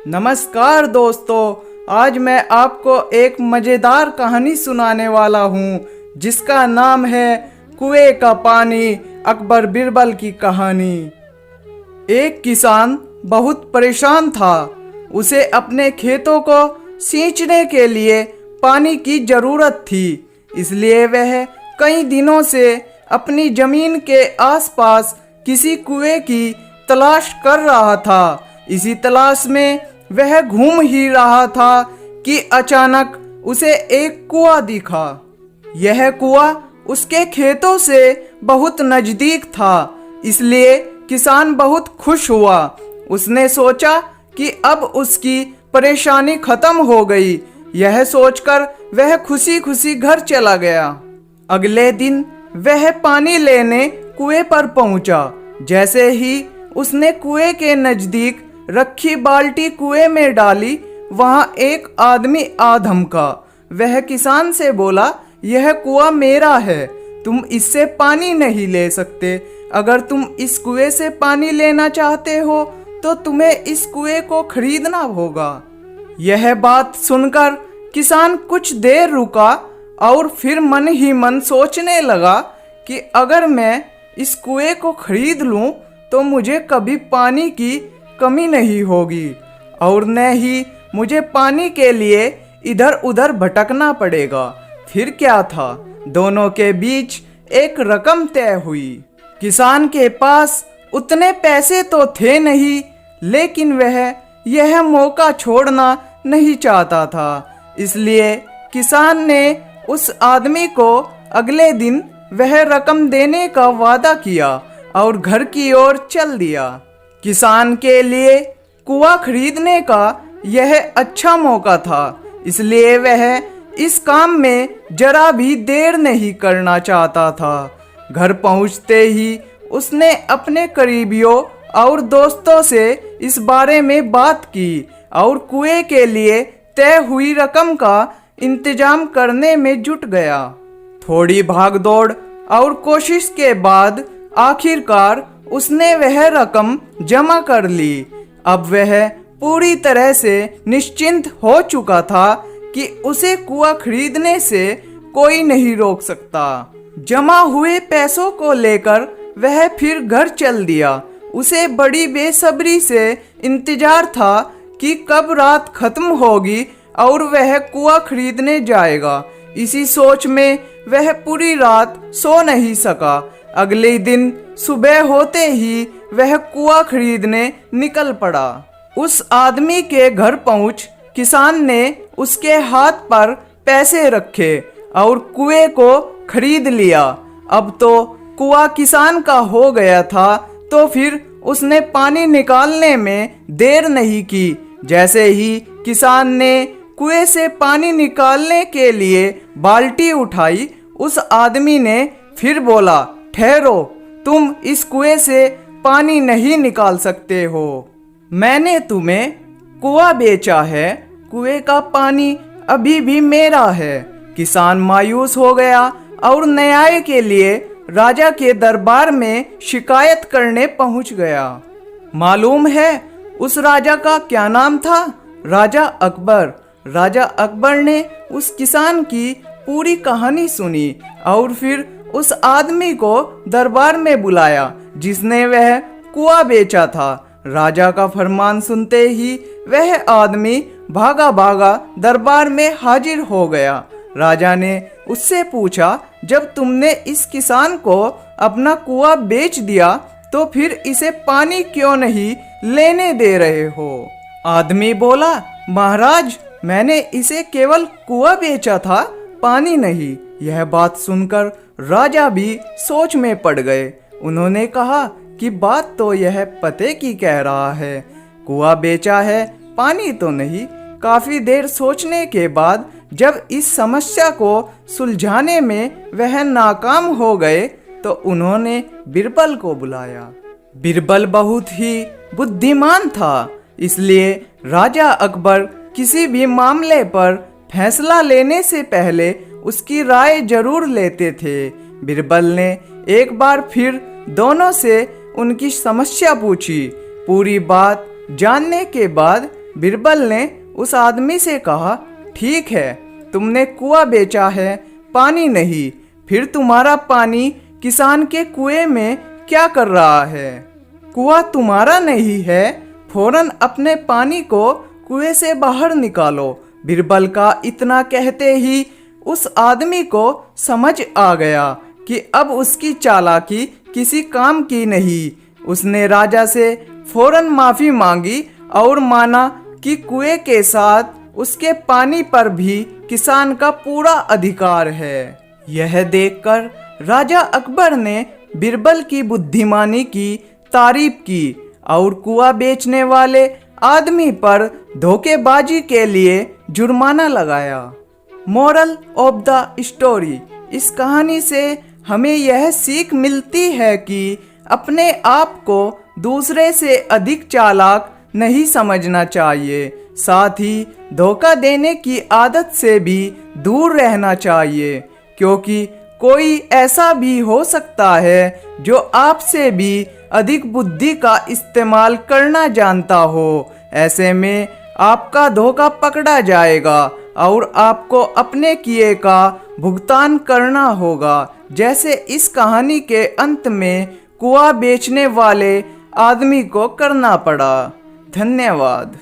नमस्कार दोस्तों, आज मैं आपको एक मज़ेदार कहानी सुनाने वाला हूँ जिसका नाम है कुएं का पानी, अकबर बिरबल की कहानी। एक किसान बहुत परेशान था। उसे अपने खेतों को सींचने के लिए पानी की ज़रूरत थी, इसलिए वह कई दिनों से अपनी ज़मीन के आसपास किसी कुएं की तलाश कर रहा था। इसी तलाश में वह घूम ही रहा था कि अचानक उसे एक कुआं दिखा। यह कुआं उसके खेतों से बहुत नज़दीक था, इसलिए किसान बहुत खुश हुआ। उसने सोचा कि अब उसकी परेशानी खत्म हो गई। यह सोचकर वह खुशी खुशी घर चला गया। अगले दिन वह पानी लेने कुएं पर पहुंचा। जैसे ही उसने कुएं के नज़दीक रखी बाल्टी कुएं में डाली, वहां एक आदमी आ धमका। वह किसान से बोला, यह कुआं मेरा है, तुम इससे पानी नहीं ले सकते। अगर तुम इस कुएं से पानी लेना चाहते हो तो तुम्हें इस कुएं को खरीदना होगा। यह बात सुनकर किसान कुछ देर रुका और फिर मन ही मन सोचने लगा कि अगर मैं इस कुएं को खरीद लूं तो मुझे कभी पानी की कमी नहीं होगी और न ही मुझे पानी के लिए इधर उधर भटकना पड़ेगा। फिर क्या था, दोनों के बीच एक रकम तय हुई। किसान के पास उतने पैसे तो थे नहीं, लेकिन वह यह मौका छोड़ना नहीं चाहता था। इसलिए किसान ने उस आदमी को अगले दिन वह रकम देने का वादा किया और घर की ओर चल दिया। किसान के लिए कुआं खरीदने का यह अच्छा मौका था, इसलिए वह इस काम में जरा भी देर नहीं करना चाहता था। घर पहुंचते ही उसने अपने करीबियों और दोस्तों से इस बारे में बात की और कुएं के लिए तय हुई रकम का इंतजाम करने में जुट गया। थोड़ी भागदौड़ और कोशिश के बाद आखिरकार उसने वह रकम जमा कर ली। अब वह पूरी तरह से निश्चिंत हो चुका था कि उसे कुआं खरीदने से कोई नहीं रोक सकता। जमा हुए पैसों को लेकर वह फिर घर चल दिया। उसे बड़ी बेसब्री से इंतजार था कि कब रात खत्म होगी और वह कुआं खरीदने जाएगा। इसी सोच में वह पूरी रात सो नहीं सका। अगले दिन सुबह होते ही वह कुआं खरीदने निकल पड़ा। उस आदमी के घर पहुंच किसान ने उसके हाथ पर पैसे रखे और कुएं को खरीद लिया। अब तो कुआं किसान का हो गया था, तो फिर उसने पानी निकालने में देर नहीं की। जैसे ही किसान ने कुएं से पानी निकालने के लिए बाल्टी उठाई, उस आदमी ने फिर बोला, ठहरो, तुम इस कुएं से पानी नहीं निकाल सकते हो। मैंने तुम्हें कुआं बेचा है, कुएं का पानी अभी भी मेरा है। किसान मायूस हो गया और न्याय के लिए राजा के दरबार में शिकायत करने पहुंच गया। मालूम है उस राजा का क्या नाम था? राजा अकबर। राजा अकबर ने उस किसान की पूरी कहानी सुनी और फिर उस आदमी को दरबार में बुलाया जिसने वह कुआं बेचा था। राजा का फरमान सुनते ही वह आदमी भागा भागा दरबार में हाजिर हो गया। राजा ने उससे पूछा, जब तुमने इस किसान को अपना कुआं बेच दिया तो फिर इसे पानी क्यों नहीं लेने दे रहे हो? आदमी बोला, महाराज, मैंने इसे केवल कुआं बेचा था, पानी नहीं। यह बात सुनकर राजा भी सोच में पड़ गए। उन्होंने कहा कि बात तो यह पते की कह रहा है, कुआं बेचा है, पानी तो नहीं। काफी देर सोचने के बाद जब इस समस्या को सुलझाने में वह नाकाम हो गए तो उन्होंने बिरबल को बुलाया। बिरबल बहुत ही बुद्धिमान था, इसलिए राजा अकबर किसी भी मामले पर फैसला लेने से पहले उसकी राय जरूर लेते थे। बीरबल ने एक बार फिर दोनों से उनकी समस्या पूछी। पूरी बात जानने के बाद बीरबल ने उस आदमी से कहा, ठीक है, तुमने कुआं बेचा है, पानी नहीं, फिर तुम्हारा पानी किसान के कुएं में क्या कर रहा है? कुआं तुम्हारा नहीं है, फौरन अपने पानी को कुएं से बाहर निकालो। बीरबल का इतना कहते ही उस आदमी को समझ आ गया कि अब उसकी चालाकी किसी काम की नहीं। उसने राजा से फौरन माफी मांगी और माना कि कुएं के साथ उसके पानी पर भी किसान का पूरा अधिकार है। यह देखकर राजा अकबर ने बीरबल की बुद्धिमानी की तारीफ की और कुआं बेचने वाले आदमी पर धोखेबाजी के लिए जुर्माना लगाया। मोरल ऑफ द स्टोरी, इस कहानी से हमें यह सीख मिलती है कि अपने आप को दूसरे से अधिक चालाक नहीं समझना चाहिए। साथ ही धोखा देने की आदत से भी दूर रहना चाहिए, क्योंकि कोई ऐसा भी हो सकता है जो आपसे भी अधिक बुद्धि का इस्तेमाल करना जानता हो। ऐसे में आपका धोखा पकड़ा जाएगा और आपको अपने किए का भुगतान करना होगा, जैसे इस कहानी के अंत में कुआं बेचने वाले आदमी को करना पड़ा। धन्यवाद।